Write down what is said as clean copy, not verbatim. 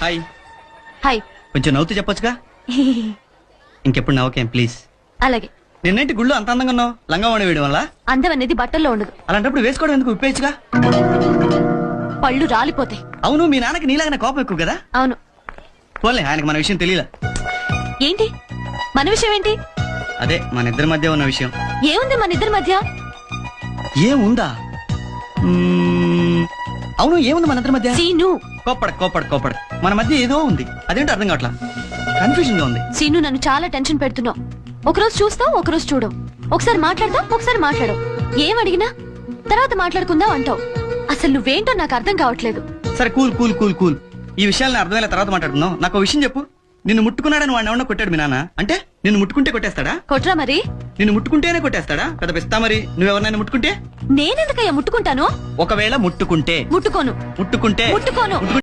Hi. Hi. కొంచెం నవ్వుతూ చెప్పొచ్చుగా. ఇంకెప్పుడు నవ్వకేం ప్లీజ్. అలాగే. నిన్నేంటి గుళ్ళు అంత అందంగా ఉన్నావు? లంగా వాడి వేయడం వల్ల? అందం అనేది బట్టల్లో ఉండదు. అలాంటప్పుడు వేసుకోవడం ఎందుకు? విప్పేయచ్చుగా. పళ్ళు రాలిపోతాయి. అవును, మీ నాన్నకి నీలాగానే కోపం ఎక్కువ కదా? అవును. పోలే, ఆయనకి మన విషయం తెలియలా. ఏంటి మన విషయం? ఏంటి? అదే మన ఇద్దరి మధ్య ఉన్న విషయం. ఏముంది మన ఇద్దరి మధ్య? ఏముందా? అవును, ఏముంది మన ఇద్దరి మధ్య? సీను. కోపడ మన మధ్య ఏదో ఉంది. అదేంటో అర్థం కావట్లా. కన్ఫ్యూజన్ గా ఉంది. సీను, నన్ను చాలా టెన్షన్ పెడుతున్నావు. ఒకరోజు చూస్తావు, ఒకరోజు చూడవు. ఒకసారి మాట్లాడతావు, ఒకసారి మాట్లాడవు. ఏం అడిగినా తర్వాత మాట్లాడుకుందాం అంటావు. అసలు నువ్వేంటో నాకు అర్థం కావట్లేదు. సరే కూల్ కూల్ కూల్ కూల్. ఈ విషయాలను అర్థమయ్యే తర్వాత మాట్లాడుకుందాం. నాకు ఒక విషయం చెప్పు. నిన్ను ముట్టుకున్నాడని వాడిని ఎవరన్నా కొట్టాడు మీ నాన్న అంటే? నిన్ను ముట్టుకుంటే కొట్టేస్తాడా? కొట్రా మరి. నిన్ను ముట్టుకుంటేనే కొట్టేస్తాడా? పెద్ద పిస్తా. మరి నువ్వెవరినైనా ముట్టుకుంటే? నేనెందుకయ్యా ముట్టుకుంటాను? ఒకవేళ ముట్టుకుంటే? ముట్టుకోను. ముట్టుకుంటే? ముట్టుకోను.